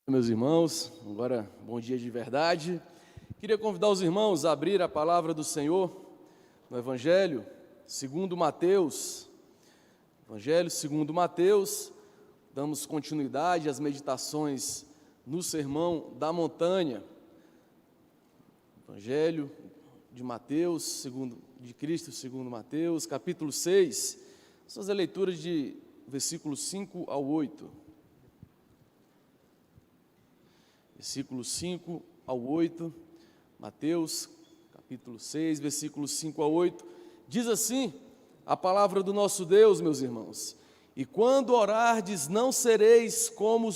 Meus irmãos, agora bom dia de verdade. Queria convidar os irmãos a abrir a palavra do Senhor no Evangelho segundo Mateus. Evangelho segundo Mateus, damos continuidade às meditações no Sermão da Montanha. Evangelho de Mateus, de Cristo segundo Mateus, capítulo 6. Essas leituras de versículos 5 ao 8. Versículos 5 ao 8, Mateus, capítulo 6, versículos 5 a 8, diz assim a palavra do nosso Deus, meus irmãos: E quando orardes, não sereis como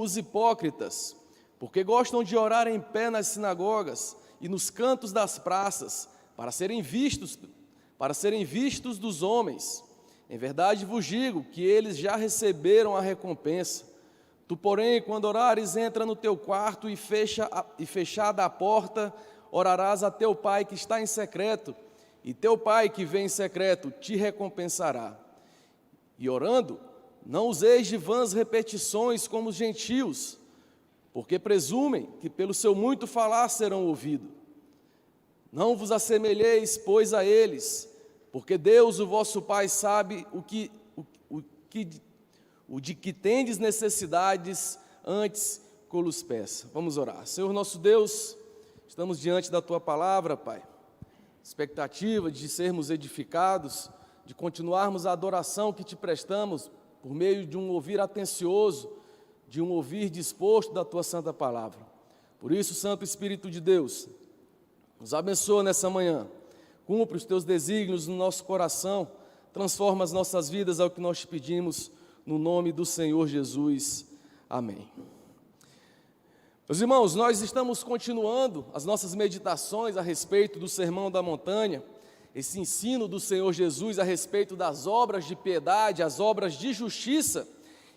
os hipócritas, porque gostam de orar em pé nas sinagogas e nos cantos das praças, para serem vistos dos homens. Em verdade vos digo que eles já receberam a recompensa. Tu, porém, quando orares, entra no teu quarto e fechada a porta, orarás a teu pai que está em secreto, e teu pai que vem em secreto te recompensará. E orando, não useis de vãs repetições como os gentios, porque presumem que pelo seu muito falar serão ouvidos. Não vos assemelheis, pois, a eles, porque Deus, o vosso Pai, sabe de que tendes necessidades antes que os peça. Vamos orar. Senhor nosso Deus, estamos diante da Tua palavra, Pai. Expectativa de sermos edificados, de continuarmos a adoração que Te prestamos por meio de um ouvir atencioso, de um ouvir disposto da Tua santa palavra. Por isso, Santo Espírito de Deus, nos abençoa nessa manhã, cumpre os Teus desígnios no nosso coração, transforma as nossas vidas ao que nós Te pedimos, no nome do Senhor Jesus. Amém. Meus irmãos, nós estamos continuando as nossas meditações a respeito do Sermão da Montanha, esse ensino do Senhor Jesus a respeito das obras de piedade, as obras de justiça,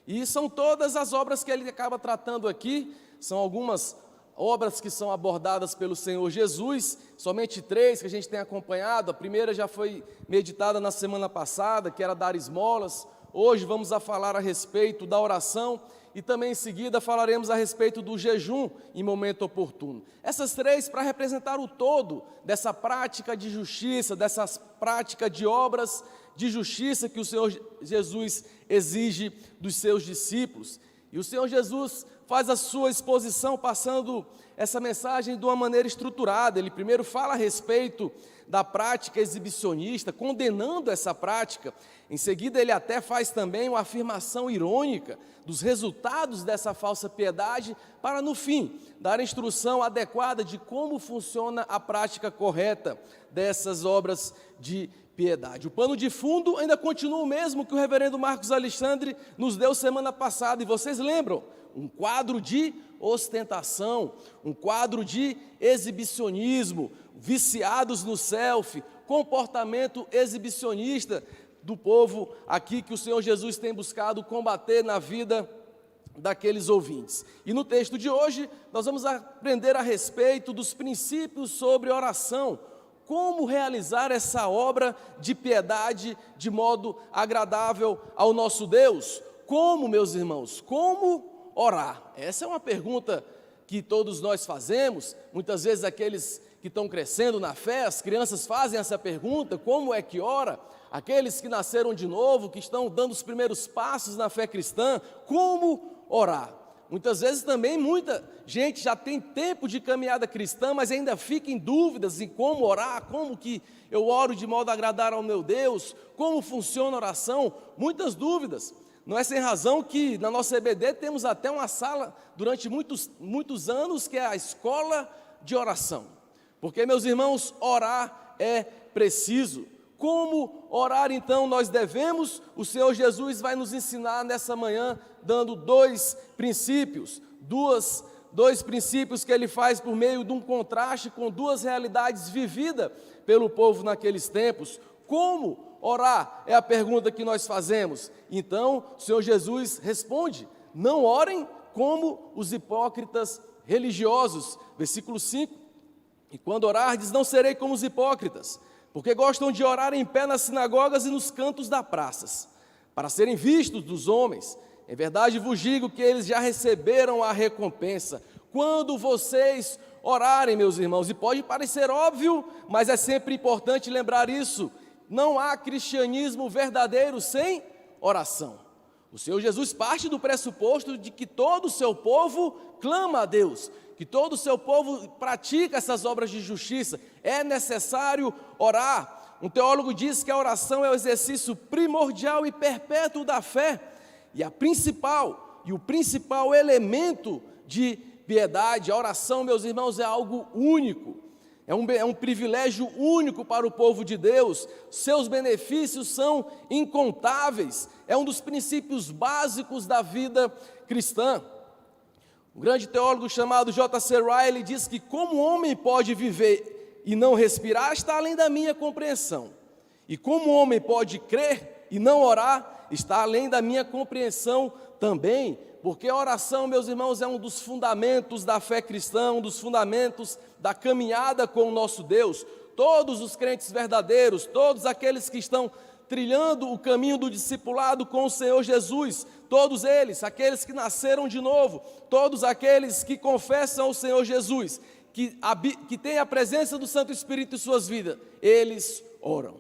e são todas as obras que ele acaba tratando aqui, são algumas obras que são abordadas pelo Senhor Jesus, somente 3 que a gente tem acompanhado. A primeira já foi meditada na semana passada, que era dar esmolas. Hoje vamos a falar a respeito da oração e também em seguida falaremos a respeito do jejum em momento oportuno. Essas 3 para representar o todo dessa prática de justiça, dessa prática de obras de justiça que o Senhor Jesus exige dos seus discípulos. E o Senhor Jesus faz a sua exposição passando essa mensagem de uma maneira estruturada. Ele primeiro fala a respeito da prática exibicionista, condenando essa prática. Em seguida, ele até faz também uma afirmação irônica dos resultados dessa falsa piedade, para no fim, dar a instrução adequada de como funciona a prática correta dessas obras de piedade. O pano de fundo ainda continua o mesmo que o reverendo Marcos Alexandre nos deu semana passada, e vocês lembram? Um quadro de ostentação, um quadro de exibicionismo, viciados no selfie, comportamento exibicionista do povo aqui que o Senhor Jesus tem buscado combater na vida daqueles ouvintes. E no texto de hoje, nós vamos aprender a respeito dos princípios sobre oração, como realizar essa obra de piedade de modo agradável ao nosso Deus. Como, meus irmãos, como orar? Essa é uma pergunta que todos nós fazemos, muitas vezes aqueles que estão crescendo na fé, as crianças fazem essa pergunta: como é que ora? Aqueles que nasceram de novo, que estão dando os primeiros passos na fé cristã, como orar? Muitas vezes também muita gente já tem tempo de caminhada cristã, mas ainda fica em dúvidas em como orar, como que eu oro de modo a agradar ao meu Deus, como funciona a oração, muitas dúvidas. Não é sem razão que na nossa EBD temos até uma sala durante muitos anos que é a escola de oração. Porque, meus irmãos, orar é preciso. Como orar então nós devemos? O Senhor Jesus vai nos ensinar nessa manhã, dando 2 princípios, dois princípios que ele faz por meio de um contraste com 2 realidades vividas pelo povo naqueles tempos. Como orar? É a pergunta que nós fazemos. Então, o Senhor Jesus responde: não orem como os hipócritas religiosos. Versículo 5: E quando orardes, não serei como os hipócritas, porque gostam de orar em pé nas sinagogas e nos cantos das praças, para serem vistos dos homens. Em verdade vos digo que eles já receberam a recompensa. Quando vocês orarem, meus irmãos, e pode parecer óbvio, mas é sempre importante lembrar isso, não há cristianismo verdadeiro sem oração. O Senhor Jesus parte do pressuposto de que todo o seu povo clama a Deus, que todo o seu povo pratica essas obras de justiça. É necessário orar. Um teólogo diz que a oração é o exercício primordial e perpétuo da fé, e o principal elemento de piedade. A oração, meus irmãos, é algo único, é um privilégio único para o povo de Deus. Seus benefícios são incontáveis, é um dos princípios básicos da vida cristã. Um grande teólogo chamado J.C. Ryle diz que como o homem pode viver e não respirar está além da minha compreensão, e como o homem pode crer e não orar está além da minha compreensão também, porque a oração, meus irmãos, é um dos fundamentos da fé cristã, um dos fundamentos da caminhada com o nosso Deus. Todos os crentes verdadeiros, todos aqueles que estão trilhando o caminho do discipulado com o Senhor Jesus, todos eles, aqueles que nasceram de novo, todos aqueles que confessam o Senhor Jesus, que têm a presença do Santo Espírito em suas vidas, eles oram,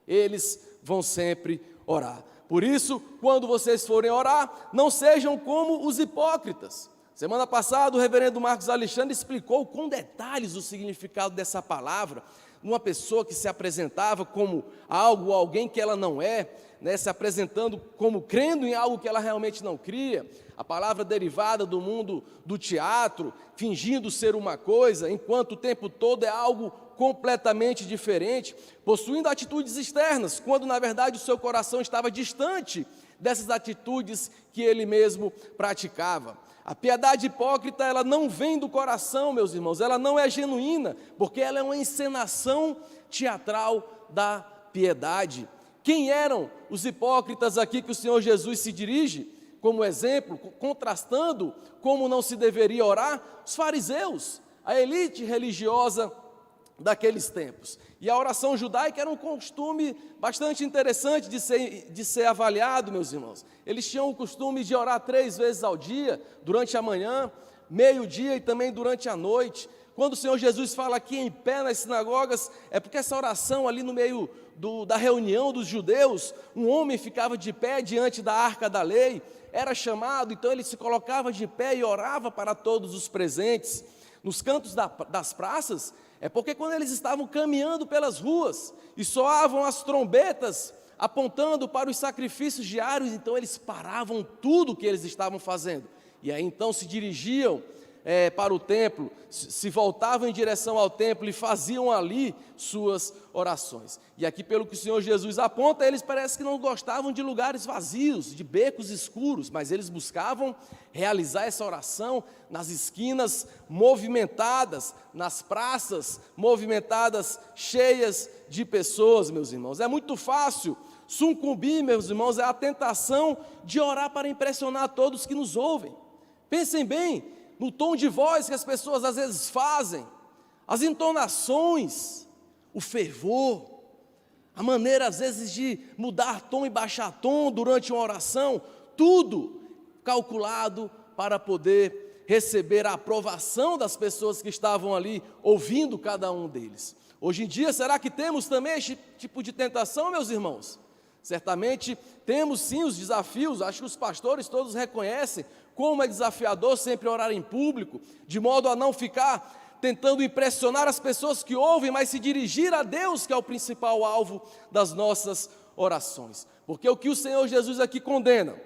eles vão sempre orar. Por isso, quando vocês forem orar, não sejam como os hipócritas. Semana passada, o reverendo Marcos Alexandre explicou com detalhes o significado dessa palavra. Uma pessoa que se apresentava como algo ou alguém que ela não é, né, se apresentando como crendo em algo que ela realmente não cria. A palavra derivada do mundo do teatro, fingindo ser uma coisa, enquanto o tempo todo é algo completamente diferente, possuindo atitudes externas, quando na verdade o seu coração estava distante dessas atitudes que ele mesmo praticava. A piedade hipócrita, ela não vem do coração, meus irmãos, ela não é genuína, porque ela é uma encenação teatral da piedade. Quem eram os hipócritas aqui que o Senhor Jesus se dirige como exemplo, contrastando como não se deveria orar? Os fariseus, a elite religiosa daqueles tempos. E a oração judaica era um costume bastante interessante de ser avaliado, meus irmãos. Eles tinham o costume de orar 3 vezes ao dia, durante a manhã, meio-dia e também durante a noite. Quando o Senhor Jesus fala aqui em pé nas sinagogas, é porque essa oração ali no meio da reunião dos judeus, um homem ficava de pé diante da arca da lei, era chamado, então ele se colocava de pé e orava para todos os presentes. Nos cantos das praças, é porque quando eles estavam caminhando pelas ruas e soavam as trombetas apontando para os sacrifícios diários, então eles paravam tudo o que eles estavam fazendo, e aí então se dirigiam para o templo, se voltavam em direção ao templo e faziam ali suas orações. E aqui, pelo que o Senhor Jesus aponta, eles parece que não gostavam de lugares vazios, de becos escuros, mas eles buscavam realizar essa oração nas esquinas movimentadas, nas praças movimentadas, cheias de pessoas, meus irmãos. É muito fácil sucumbir, meus irmãos, à tentação de orar para impressionar todos que nos ouvem. Pensem bem no tom de voz que as pessoas às vezes fazem, as entonações, o fervor, a maneira às vezes de mudar tom e baixar tom durante uma oração, tudo calculado para poder receber a aprovação das pessoas que estavam ali ouvindo cada um deles. Hoje em dia, será que temos também esse tipo de tentação, meus irmãos? Certamente temos sim os desafios, acho que os pastores todos reconhecem como é desafiador sempre orar em público, de modo a não ficar tentando impressionar as pessoas que ouvem, mas se dirigir a Deus, que é o principal alvo das nossas orações. Porque o que o Senhor Jesus aqui condena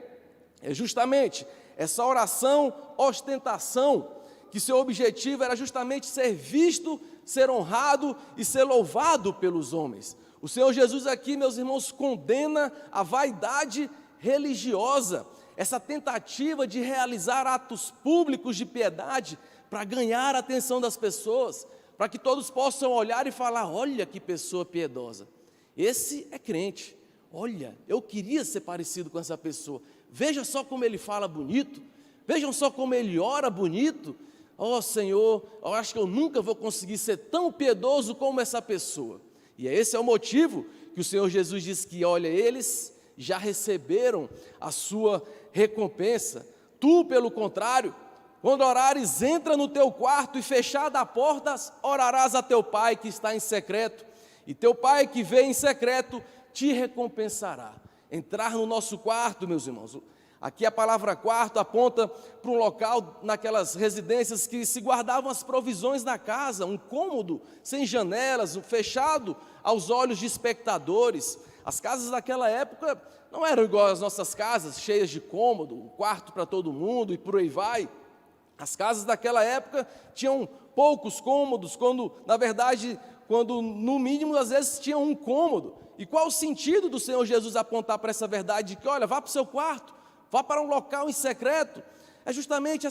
é justamente essa oração ostentação, que seu objetivo era justamente ser visto, ser honrado e ser louvado pelos homens. O Senhor Jesus aqui, meus irmãos, condena a vaidade religiosa, essa tentativa de realizar atos públicos de piedade para ganhar a atenção das pessoas, para que todos possam olhar e falar: olha que pessoa piedosa, esse é crente, olha, eu queria ser parecido com essa pessoa, veja só como ele fala bonito, vejam só como ele ora bonito, ó Senhor, eu acho que eu nunca vou conseguir ser tão piedoso como essa pessoa. E esse é o motivo que o Senhor Jesus diz que, olha, eles já receberam a sua recompensa. Tu, pelo contrário, quando orares, entra no teu quarto e fechada a porta, orarás a teu pai que está em secreto, e teu pai que vê em secreto te recompensará. Entrar no nosso quarto, meus irmãos. Aqui a palavra quarto aponta para um local naquelas residências que se guardavam as provisões da casa, um cômodo sem janelas, fechado aos olhos de espectadores. As casas daquela época não eram igual às nossas casas, cheias de cômodo, um quarto para todo mundo e por aí vai. As casas daquela época tinham poucos cômodos, quando no mínimo às vezes tinha um cômodo. E qual o sentido do Senhor Jesus apontar para essa verdade de que, olha, vá para o seu quarto, vá para um local em secreto? É justamente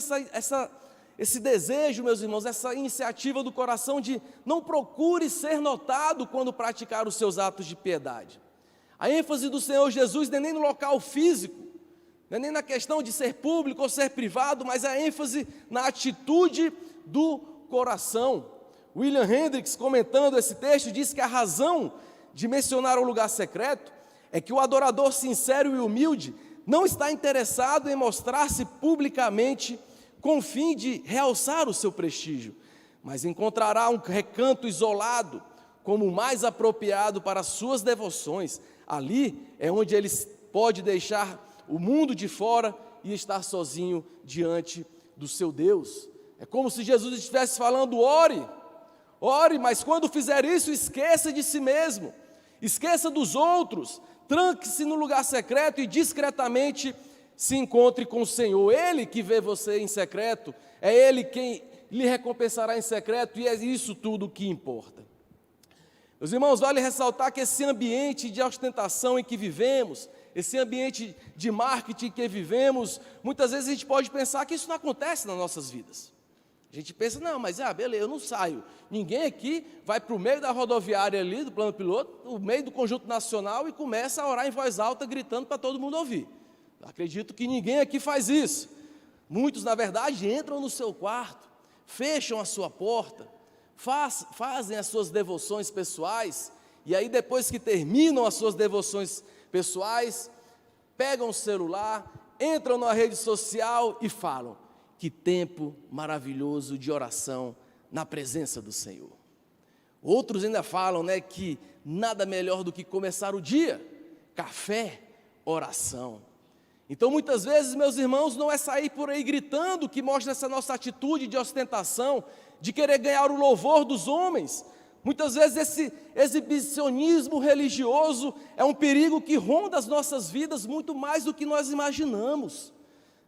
esse desejo, meus irmãos, essa iniciativa do coração de não procure ser notado quando praticar os seus atos de piedade. A ênfase do Senhor Jesus não é nem no local físico, não é nem na questão de ser público ou ser privado, mas a ênfase na atitude do coração. William Hendricks, comentando esse texto, diz que a razão de mencionar o lugar secreto é que o adorador sincero e humilde não está interessado em mostrar-se publicamente com o fim de realçar o seu prestígio, mas encontrará um recanto isolado como o mais apropriado para as suas devoções. Ali é onde ele pode deixar o mundo de fora e estar sozinho diante do seu Deus. É como se Jesus estivesse falando: ore, mas quando fizer isso, esqueça de si mesmo, esqueça dos outros, tranque-se no lugar secreto e discretamente se encontre com o Senhor. Ele que vê você em secreto, é Ele quem lhe recompensará em secreto, e é isso tudo que importa. Meus irmãos, vale ressaltar que esse ambiente de ostentação em que vivemos, esse ambiente de marketing que vivemos, muitas vezes a gente pode pensar que isso não acontece nas nossas vidas. A gente pensa, não, mas beleza, eu não saio. Ninguém aqui vai para o meio da rodoviária ali, do plano piloto, no meio do conjunto nacional e começa a orar em voz alta, gritando para todo mundo ouvir. Acredito que ninguém aqui faz isso. Muitos, na verdade, entram no seu quarto, fecham a sua porta, fazem as suas devoções pessoais, e aí depois que terminam as suas devoções pessoais, pegam o celular, entram na rede social e falam: que tempo maravilhoso de oração na presença do Senhor. Outros ainda falam, que nada melhor do que começar o dia, café, oração. Então muitas vezes, meus irmãos, não é sair por aí gritando que mostra essa nossa atitude de ostentação, de querer ganhar o louvor dos homens. Muitas vezes esse exibicionismo religioso é um perigo que ronda as nossas vidas muito mais do que nós imaginamos.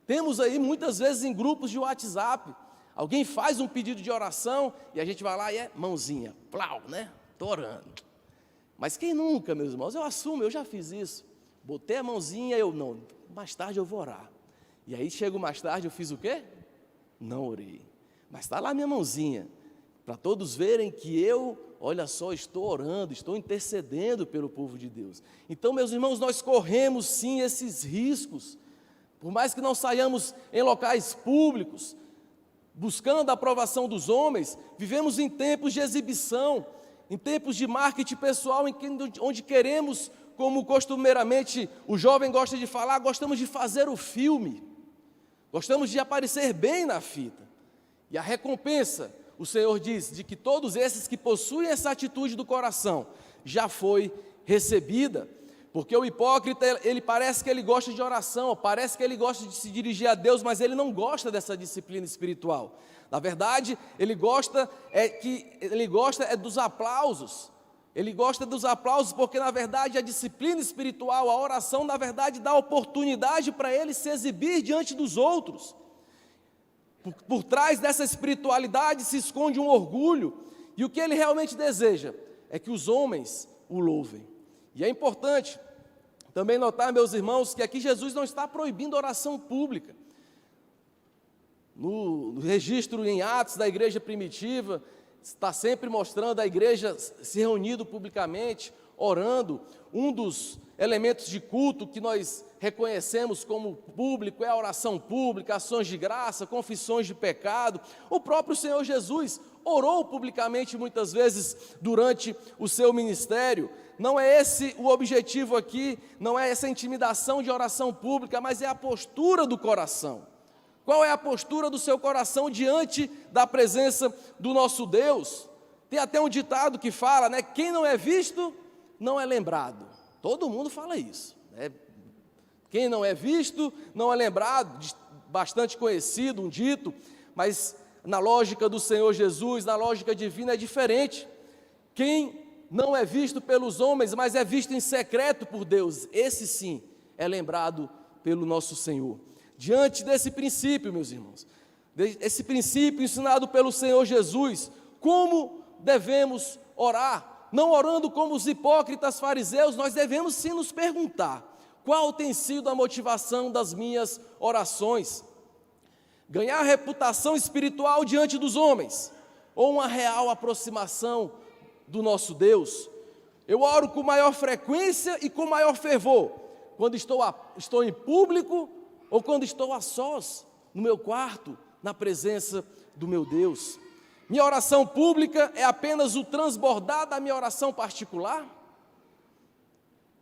Temos aí muitas vezes em grupos de WhatsApp, alguém faz um pedido de oração e a gente vai lá e mãozinha, plau, estou orando. Mas quem nunca, meus irmãos? Eu assumo, eu já fiz isso. Botei a mãozinha, não, mais tarde eu vou orar. E aí chego mais tarde, eu fiz o quê? Não orei. Mas está lá minha mãozinha, para todos verem que eu, olha só, estou orando, estou intercedendo pelo povo de Deus. Então, meus irmãos, nós corremos sim esses riscos. Por mais que não saiamos em locais públicos, buscando a aprovação dos homens, vivemos em tempos de exibição, em tempos de marketing pessoal, onde queremos, como costumeiramente o jovem gosta de falar, gostamos de fazer o filme, gostamos de aparecer bem na fita. E a recompensa, o Senhor diz, de que todos esses que possuem essa atitude do coração, já foi recebida. Porque o hipócrita, ele parece que ele gosta de oração, parece que ele gosta de se dirigir a Deus, mas ele não gosta dessa disciplina espiritual. Na verdade, ele gosta dos aplausos. Ele gosta dos aplausos porque, na verdade, a disciplina espiritual, a oração, na verdade, dá oportunidade para ele se exibir diante dos outros. Por trás dessa espiritualidade se esconde um orgulho, e o que ele realmente deseja é que os homens o louvem. E é importante também notar, meus irmãos, que aqui Jesus não está proibindo oração pública. No registro em Atos da igreja primitiva, está sempre mostrando a igreja se reunindo publicamente, orando. Um dos elementos de culto que nós reconhecemos como público é a oração pública, ações de graça, confissões de pecado. O próprio Senhor Jesus orou publicamente muitas vezes durante o seu ministério. Não é esse o objetivo aqui, não é essa intimidação de oração pública, mas é a postura do coração. Qual é a postura do seu coração diante da presença do nosso Deus? Tem até um ditado que fala, né? Quem não é visto, não é lembrado. Todo mundo fala isso, né? Quem não é visto, não é lembrado, bastante conhecido, um dito, mas na lógica do Senhor Jesus, na lógica divina é diferente. Quem não é visto pelos homens, mas é visto em secreto por Deus, esse sim é lembrado pelo nosso Senhor. Diante desse princípio, meus irmãos, esse princípio ensinado pelo Senhor Jesus, como devemos orar? Não orando como os hipócritas fariseus, nós devemos sim nos perguntar: qual tem sido a motivação das minhas orações? Ganhar reputação espiritual diante dos homens, ou uma real aproximação do nosso Deus? Eu oro com maior frequência e com maior fervor, quando estou em público, ou quando estou a sós, no meu quarto, na presença do meu Deus. Minha oração pública é apenas o transbordar da minha oração particular?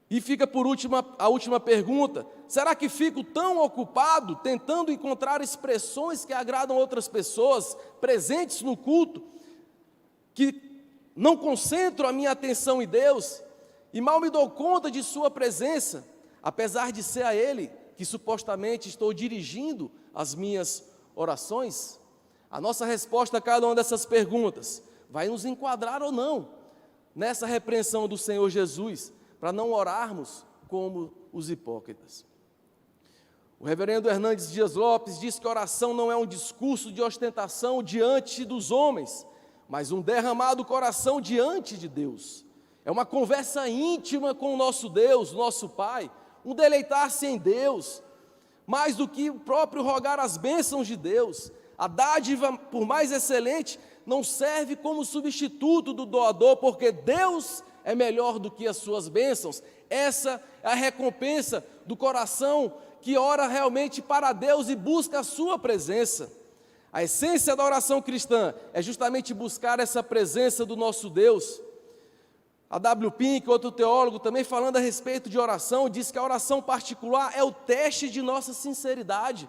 E fica por último a última pergunta: será que fico tão ocupado tentando encontrar expressões que agradam outras pessoas presentes no culto, que não concentro a minha atenção em Deus e mal me dou conta de sua presença, apesar de ser a Ele que supostamente estou dirigindo as minhas orações? A nossa resposta a cada uma dessas perguntas vai nos enquadrar ou não nessa repreensão do Senhor Jesus, para não orarmos como os hipócritas. O reverendo Hernandes Dias Lopes diz que oração não é um discurso de ostentação diante dos homens, mas um derramado coração diante de Deus. É uma conversa íntima com o nosso Deus, nosso Pai, um deleitar-se em Deus, mais do que o próprio rogar as bênçãos de Deus. A dádiva, por mais excelente, não serve como substituto do doador, porque Deus é melhor do que as suas bênçãos. Essa é a recompensa do coração que ora realmente para Deus e busca a sua presença. A essência da oração cristã é justamente buscar essa presença do nosso Deus. A W. Pink, outro teólogo, também falando a respeito de oração, diz que a oração particular é o teste de nossa sinceridade,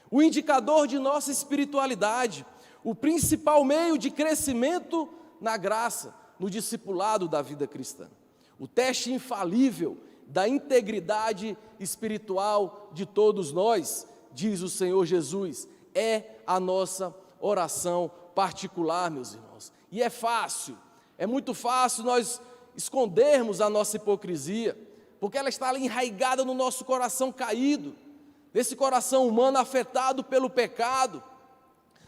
o indicador de nossa espiritualidade, o principal meio de crescimento na graça, no discipulado da vida cristã. O teste infalível da integridade espiritual de todos nós, diz o Senhor Jesus, é a nossa oração particular, meus irmãos. E é fácil, é muito fácil nós escondermos a nossa hipocrisia, porque ela está ali enraigada no nosso coração caído, nesse coração humano afetado pelo pecado.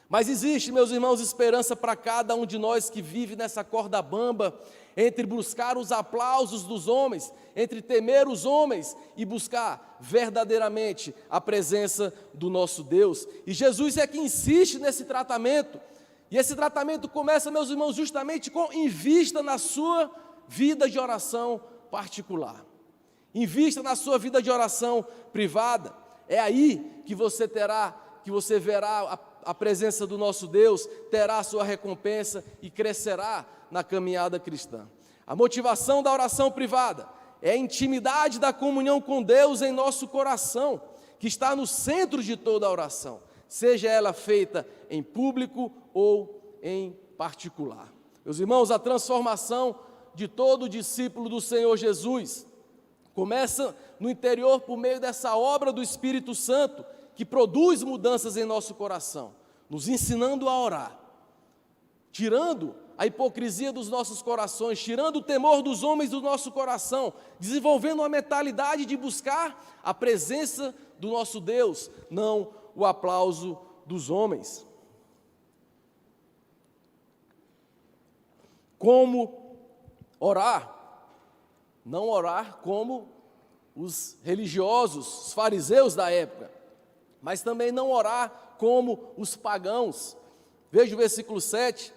Mas existe, meus irmãos, esperança para cada um de nós que vive nessa corda bamba, entre buscar os aplausos dos homens, entre temer os homens e buscar verdadeiramente a presença do nosso Deus. E Jesus é que insiste nesse tratamento, e esse tratamento começa, meus irmãos, justamente com invista na sua vida de oração particular. Invista na sua vida de oração privada. É aí que você verá a presença do nosso Deus, terá a sua recompensa e crescerá na caminhada cristã. A motivação da oração privada é a intimidade da comunhão com Deus em nosso coração, que está no centro de toda a oração, seja ela feita em público ou em particular. Meus irmãos, a transformação de todo discípulo do Senhor Jesus começa no interior por meio dessa obra do Espírito Santo, que produz mudanças em nosso coração, nos ensinando a orar, tirando a hipocrisia dos nossos corações, tirando o temor dos homens do nosso coração, desenvolvendo uma mentalidade de buscar a presença do nosso Deus, não o aplauso dos homens. Como orar? Não orar como os religiosos, os fariseus da época, mas também não orar como os pagãos. Veja o versículo 7,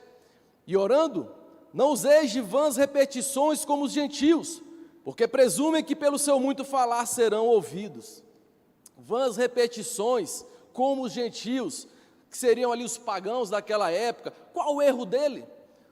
e orando, não useis de vãs repetições como os gentios, porque presumem que pelo seu muito falar serão ouvidos. Vãs repetições como os gentios, que seriam ali os pagãos daquela época. Qual o erro dele?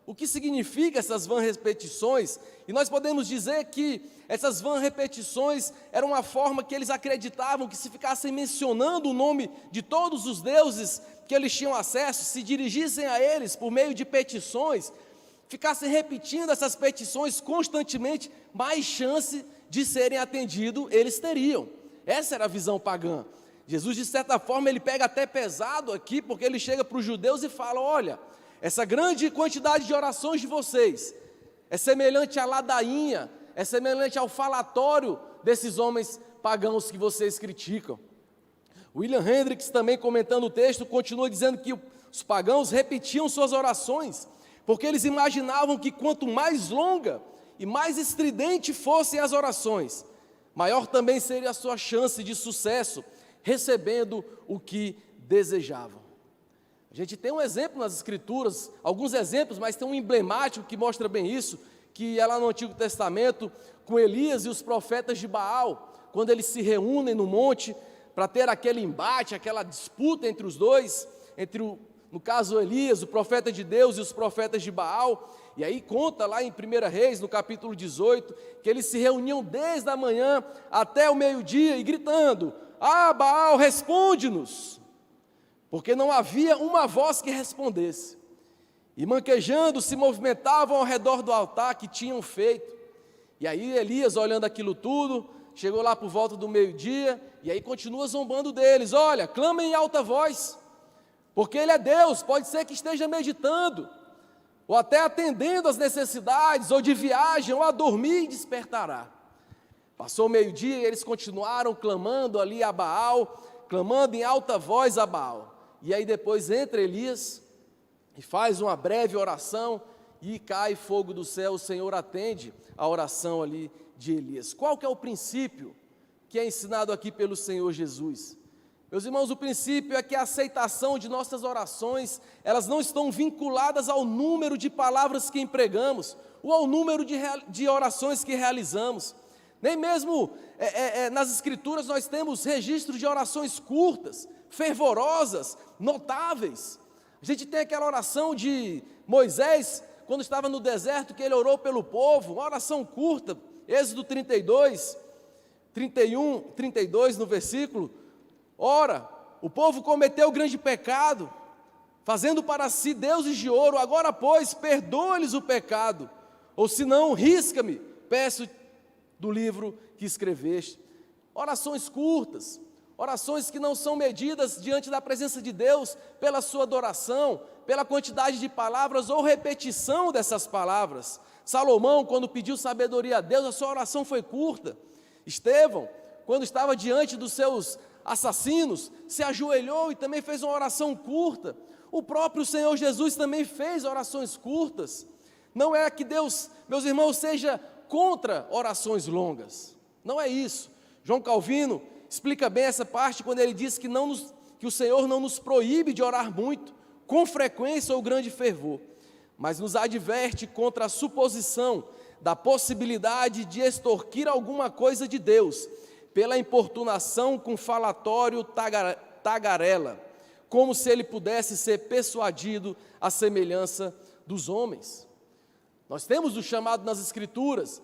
O que significa essas vãs repetições? E nós podemos dizer que essas vãs repetições eram uma forma que eles acreditavam que se ficassem mencionando o nome de todos os deuses que eles tinham acesso, se dirigissem a eles por meio de petições, ficassem repetindo essas petições constantemente, mais chance de serem atendidos eles teriam. Essa era a visão pagã. Jesus, de certa forma, ele pega até pesado aqui, porque ele chega para os judeus e fala: olha, essa grande quantidade de orações de vocês é semelhante à ladainha, é semelhante ao falatório desses homens pagãos que vocês criticam. William Hendricks, também comentando o texto, continua dizendo que os pagãos repetiam suas orações, porque eles imaginavam que quanto mais longa e mais estridente fossem as orações, maior também seria a sua chance de sucesso, recebendo o que desejavam. A gente tem um exemplo nas Escrituras, alguns exemplos, mas tem um emblemático que mostra bem isso, que é lá no Antigo Testamento, com Elias e os profetas de Baal, quando eles se reúnem no monte para ter aquele embate, aquela disputa entre os dois, no caso Elias, o profeta de Deus, e os profetas de Baal. E aí conta lá em 1 Reis, no capítulo 18, que eles se reuniam desde a manhã até o meio-dia e gritando: ah, Baal, responde-nos, porque não havia uma voz que respondesse. E manquejando, se movimentavam ao redor do altar que tinham feito. E aí Elias, olhando aquilo tudo, chegou lá por volta do meio-dia, e aí continua zombando deles: olha, clamem em alta voz, porque ele é Deus, pode ser que esteja meditando, ou até atendendo às necessidades, ou de viagem, ou a dormir e despertará. Passou o meio-dia e eles continuaram clamando ali a Baal, clamando em alta voz a Baal. E aí depois entra Elias e faz uma breve oração e cai fogo do céu. O Senhor atende a oração ali de Elias. Qual que é o princípio que é ensinado aqui pelo Senhor Jesus? Meus irmãos, o princípio é que a aceitação de nossas orações, elas não estão vinculadas ao número de palavras que empregamos, ou ao número de orações que realizamos. Nem mesmo nas Escrituras nós temos registros de orações curtas, fervorosas, notáveis. A gente tem aquela oração de Moisés, quando estava no deserto, que ele orou pelo povo, uma oração curta, Êxodo 32, 31, 32 no versículo. Ora, o povo cometeu grande pecado, fazendo para si deuses de ouro, agora pois, perdoa-lhes o pecado, ou se não, risca-me, peço do livro que escreveste. Orações curtas, orações que não são medidas diante da presença de Deus pela sua adoração, pela quantidade de palavras ou repetição dessas palavras. Salomão, quando pediu sabedoria a Deus, a sua oração foi curta. Estevão, quando estava diante dos seus assassinos, se ajoelhou e também fez uma oração curta. O próprio Senhor Jesus também fez orações curtas. Não é que Deus, meus irmãos, seja contra orações longas, não é isso. João Calvino explica bem essa parte quando ele diz que o Senhor não nos proíbe de orar muito, com frequência ou grande fervor, mas nos adverte contra a suposição da possibilidade de extorquir alguma coisa de Deus, pela importunação com falatório tagarela, como se ele pudesse ser persuadido à semelhança dos homens. Nós temos o chamado nas Escrituras,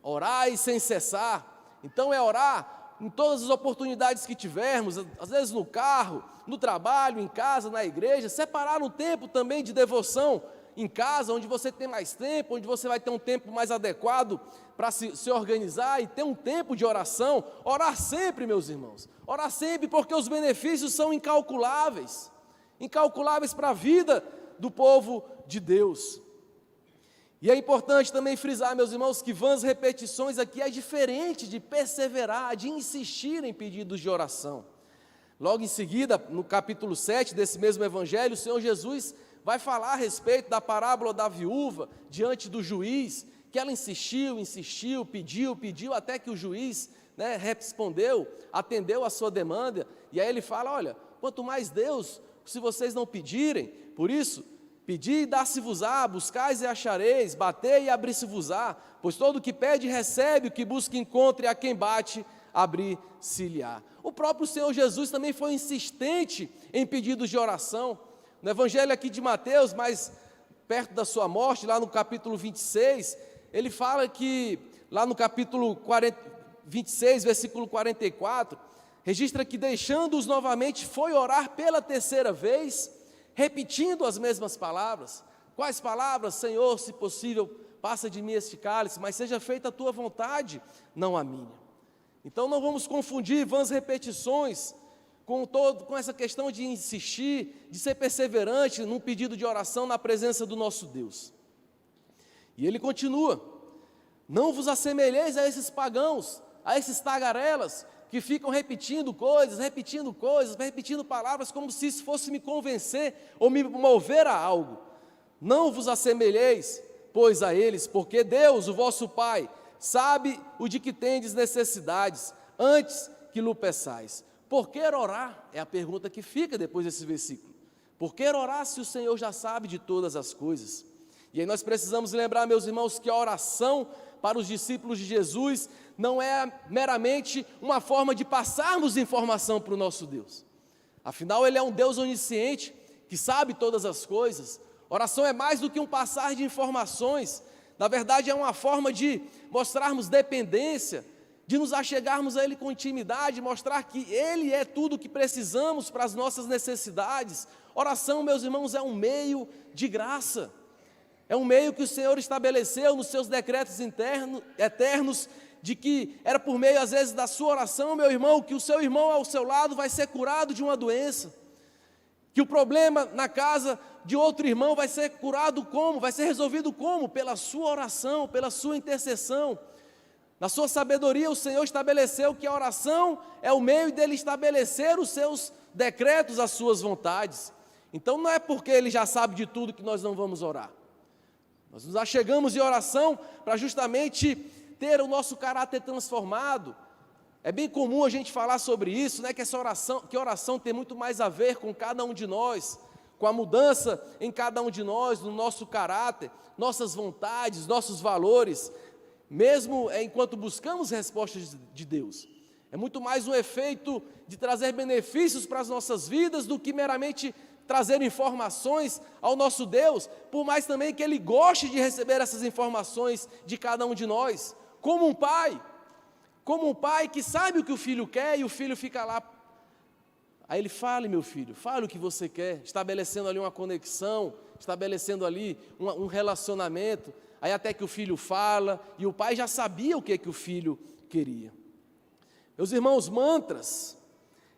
orai sem cessar. Então é orar em todas as oportunidades que tivermos, às vezes no carro, no trabalho, em casa, na igreja, separar um tempo também de devoção em casa, onde você tem mais tempo, onde você vai ter um tempo mais adequado para se organizar e ter um tempo de oração. Orar sempre, meus irmãos, orar sempre, porque os benefícios são incalculáveis, incalculáveis para a vida do povo de Deus. E é importante também frisar, meus irmãos, que vãs repetições aqui é diferente de perseverar, de insistir em pedidos de oração. Logo em seguida, no capítulo 7 desse mesmo evangelho, o Senhor Jesus vai falar a respeito da parábola da viúva diante do juiz, que ela insistiu, pediu, até que o juiz, respondeu, atendeu a sua demanda. E aí ele fala: olha, quanto mais Deus, se vocês não pedirem, por isso, Pedi e dar-se-vos-á, buscais e achareis, batei e abrir-se-vos-á, pois todo o que pede recebe, o que busca encontra, e a quem bate, abrir-se-lhe-á. O próprio Senhor Jesus também foi insistente em pedidos de oração. No Evangelho aqui de Mateus, mais perto da sua morte, lá no capítulo 26, ele fala que, lá no capítulo 26, versículo 44, registra que deixando-os novamente, foi orar pela terceira vez, repetindo as mesmas palavras. Quais palavras? Senhor, se possível, passa de mim este cálice, mas seja feita a tua vontade, não a minha. Então não vamos confundir vãs repetições com essa questão de insistir, de ser perseverante num pedido de oração na presença do nosso Deus. E ele continua: não vos assemelheis a esses pagãos, a esses tagarelas, que ficam repetindo palavras, como se isso fosse me convencer ou me mover a algo. Não vos assemelheis, pois, a eles, porque Deus, o vosso Pai, sabe o de que tendes necessidades, antes que lhe peçais. Por que orar? É a pergunta que fica depois desse versículo. Por que orar se o Senhor já sabe de todas as coisas? E aí nós precisamos lembrar, meus irmãos, que a oração para os discípulos de Jesus não é meramente uma forma de passarmos informação para o nosso Deus. Afinal, Ele é um Deus onisciente, que sabe todas as coisas. Oração é mais do que um passar de informações. Na verdade, é uma forma de mostrarmos dependência, de nos achegarmos a Ele com intimidade, mostrar que Ele é tudo o que precisamos para as nossas necessidades. Oração, meus irmãos, é um meio de graça. É um meio que o Senhor estabeleceu nos seus decretos eternos, de que era por meio, às vezes, da sua oração, meu irmão, que o seu irmão ao seu lado vai ser curado de uma doença, que o problema na casa de outro irmão vai ser curado como? Vai ser resolvido como? Pela sua oração, pela sua intercessão. Na sua sabedoria, o Senhor estabeleceu que a oração é o meio dele estabelecer os seus decretos, as suas vontades. Então não é porque Ele já sabe de tudo que nós não vamos orar. Nós nos achegamos em oração para justamente ter o nosso caráter transformado. É bem comum a gente falar sobre isso, né? Que oração tem muito mais a ver com cada um de nós, com a mudança em cada um de nós, no nosso caráter, nossas vontades, nossos valores, mesmo enquanto buscamos respostas de Deus. É muito mais um efeito de trazer benefícios para as nossas vidas do que meramente trazer informações ao nosso Deus, por mais também que Ele goste de receber essas informações de cada um de nós, como um pai que sabe o que o filho quer e o filho fica lá. Aí ele fala: meu filho, fale o que você quer, estabelecendo ali uma conexão, estabelecendo ali um relacionamento, aí até que o filho fala, e o pai já sabia o que o filho queria. Meus irmãos, mantras,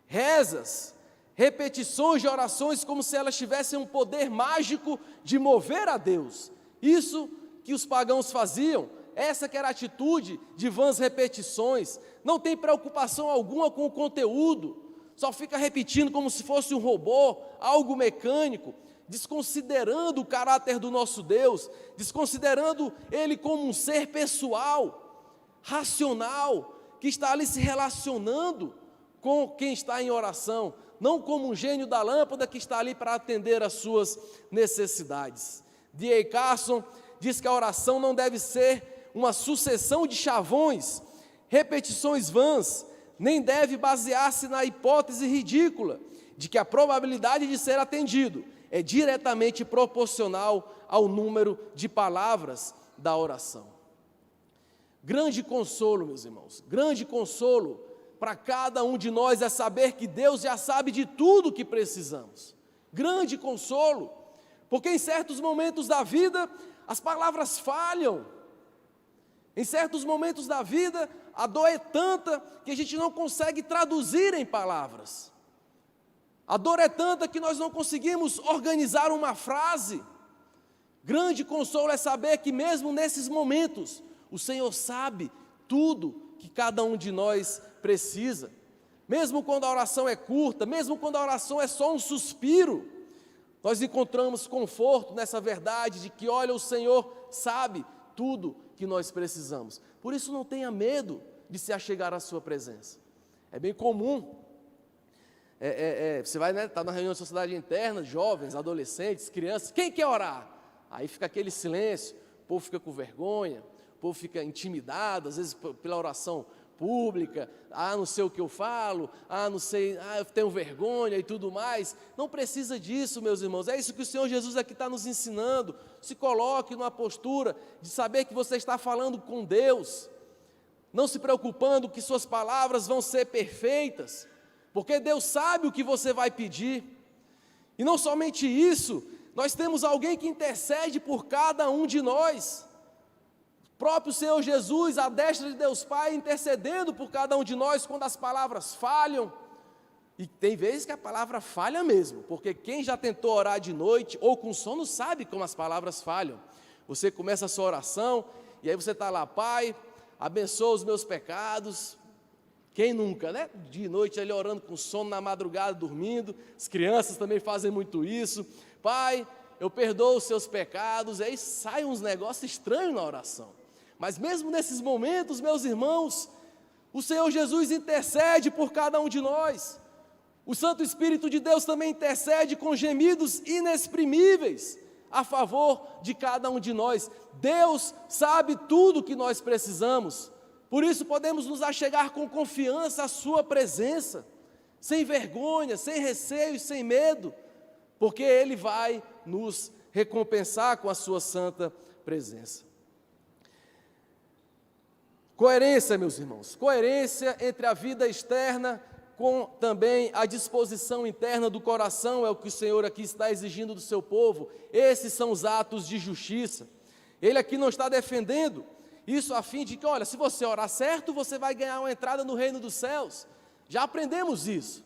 rezas, repetições de orações como se elas tivessem um poder mágico de mover a Deus. Isso que os pagãos faziam, essa que era a atitude de vãs repetições. Não tem preocupação alguma com o conteúdo, só fica repetindo como se fosse um robô, algo mecânico, desconsiderando o caráter do nosso Deus, desconsiderando Ele como um ser pessoal, racional, que está ali se relacionando com quem está em oração, não como um gênio da lâmpada que está ali para atender às suas necessidades. D.A. Carson diz que a oração não deve ser uma sucessão de chavões, repetições vãs, nem deve basear-se na hipótese ridícula de que a probabilidade de ser atendido é diretamente proporcional ao número de palavras da oração. Grande consolo, meus irmãos, grande consolo para cada um de nós é saber que Deus já sabe de tudo o que precisamos. Grande consolo, porque em certos momentos da vida as palavras falham. Em certos momentos da vida a dor é tanta que a gente não consegue traduzir em palavras. A dor é tanta que nós não conseguimos organizar uma frase. Grande consolo é saber que mesmo nesses momentos o Senhor sabe tudo que cada um de nós precisa. Mesmo quando a oração é curta, mesmo quando a oração é só um suspiro, nós encontramos conforto nessa verdade de que, olha, o Senhor sabe tudo que nós precisamos. Por isso não tenha medo de se achegar à sua presença. É bem comum você vai, né, tá na reunião de sociedade interna, jovens, adolescentes, crianças, quem quer orar? Aí fica aquele silêncio, o povo fica com vergonha, o povo fica intimidado, às vezes pela oração pública, não sei o que eu falo, não sei, eu tenho vergonha e tudo mais. Não precisa disso, meus irmãos, é isso que o Senhor Jesus aqui está nos ensinando. Se coloque numa postura de saber que você está falando com Deus, não se preocupando que suas palavras vão ser perfeitas, porque Deus sabe o que você vai pedir. E não somente isso, nós temos alguém que intercede por cada um de nós. O próprio Senhor Jesus, à destra de Deus Pai, intercedendo por cada um de nós quando as palavras falham. E tem vezes que a palavra falha mesmo, porque quem já tentou orar de noite ou com sono sabe como as palavras falham. Você começa a sua oração e aí você está lá, Pai, abençoa os meus pecados. Quem nunca, né? De noite ali orando com sono, na madrugada dormindo. As crianças também fazem muito isso. Pai, eu perdoo os seus pecados. E aí saem uns negócios estranhos na oração. Mas mesmo nesses momentos, meus irmãos, o Senhor Jesus intercede por cada um de nós. O Santo Espírito de Deus também intercede com gemidos inexprimíveis a favor de cada um de nós. Deus sabe tudo o que nós precisamos. Por isso podemos nos achegar com confiança à sua presença, sem vergonha, sem receio, sem medo, porque Ele vai nos recompensar com a sua santa presença. Coerência, meus irmãos, coerência entre a vida externa com também a disposição interna do coração, é o que o Senhor aqui está exigindo do seu povo. Esses são os atos de justiça. Ele aqui não está defendendo isso a fim de que, olha, se você orar certo, você vai ganhar uma entrada no reino dos céus. Já aprendemos isso,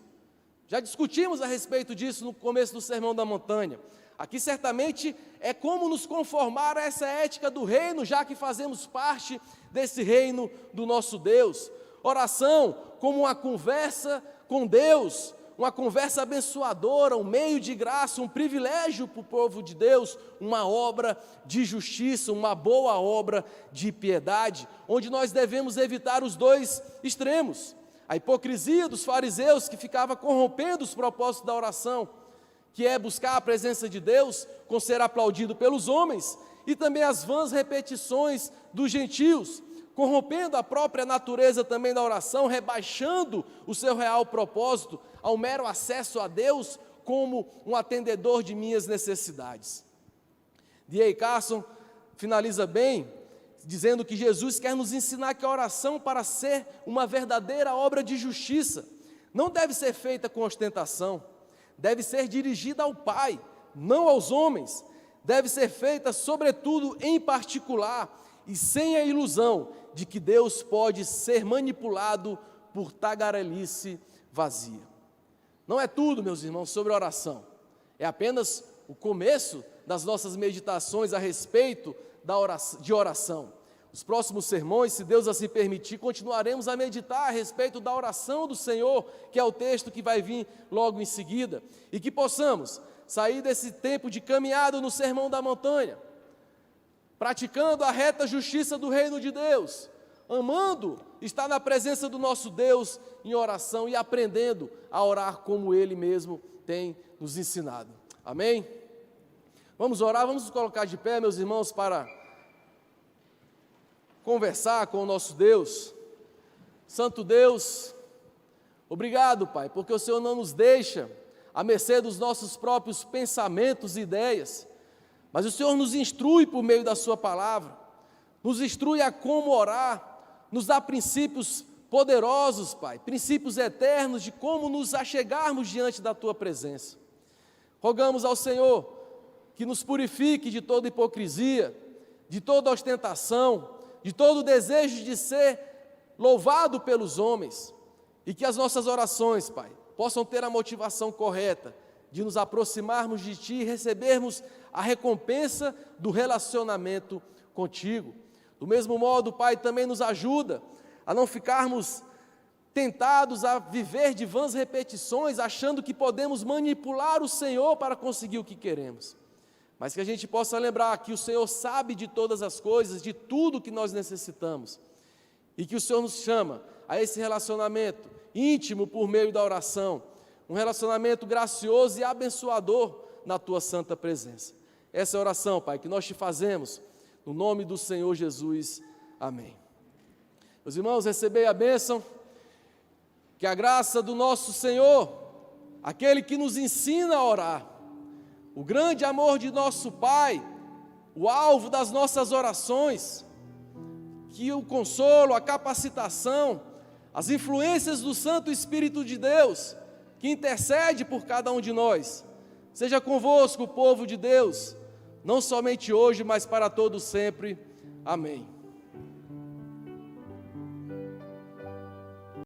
já discutimos a respeito disso no começo do Sermão da Montanha. Aqui certamente é como nos conformar a essa ética do reino, já que fazemos parte desse reino do nosso Deus. Oração como uma conversa com Deus, uma conversa abençoadora, um meio de graça, um privilégio para o povo de Deus, uma obra de justiça, uma boa obra de piedade, onde nós devemos evitar os dois extremos. A hipocrisia dos fariseus que ficava corrompendo os propósitos da oração, que é buscar a presença de Deus com ser aplaudido pelos homens, e também as vãs repetições dos gentios, corrompendo a própria natureza também da oração, rebaixando o seu real propósito ao mero acesso a Deus como um atendedor de minhas necessidades. D.A. Carson finaliza bem, dizendo que Jesus quer nos ensinar que a oração, para ser uma verdadeira obra de justiça, não deve ser feita com ostentação, deve ser dirigida ao Pai, não aos homens, deve ser feita, sobretudo, em particular, e sem a ilusão de que Deus pode ser manipulado por tagarelice vazia. Não é tudo, meus irmãos, sobre oração. É apenas o começo das nossas meditações a respeito de oração. Os próximos sermões, se Deus assim permitir, continuaremos a meditar a respeito da oração do Senhor, que é o texto que vai vir logo em seguida, e que possamos sair desse tempo de caminhada no Sermão da Montanha, praticando a reta justiça do reino de Deus, amando estar na presença do nosso Deus em oração e aprendendo a orar como Ele mesmo tem nos ensinado. Amém? Vamos orar, vamos nos colocar de pé, meus irmãos, para conversar com o nosso Deus. Santo Deus, obrigado, Pai, porque o Senhor não nos deixa à mercê dos nossos próprios pensamentos e ideias, mas o Senhor nos instrui por meio da sua palavra, nos instrui a como orar, nos dá princípios poderosos, Pai, princípios eternos de como nos achegarmos diante da tua presença. Rogamos ao Senhor que nos purifique de toda hipocrisia, de toda ostentação, de todo desejo de ser louvado pelos homens, e que as nossas orações, Pai, possam ter a motivação correta de nos aproximarmos de Ti e recebermos a recompensa do relacionamento contigo. Do mesmo modo, Pai, também nos ajuda a não ficarmos tentados a viver de vãs repetições, achando que podemos manipular o Senhor para conseguir o que queremos. Mas que a gente possa lembrar que o Senhor sabe de todas as coisas, de tudo que nós necessitamos, e que o Senhor nos chama a esse relacionamento íntimo por meio da oração, um relacionamento gracioso e abençoador na tua santa presença. Essa é a oração, Pai, que nós te fazemos, no nome do Senhor Jesus. Amém. Meus irmãos, recebei a bênção, que a graça do nosso Senhor, aquele que nos ensina a orar, o grande amor de nosso Pai, o alvo das nossas orações, que o consolo, a capacitação, as influências do Santo Espírito de Deus, que intercede por cada um de nós, seja convosco, o povo de Deus, não somente hoje, mas para todos sempre. Amém.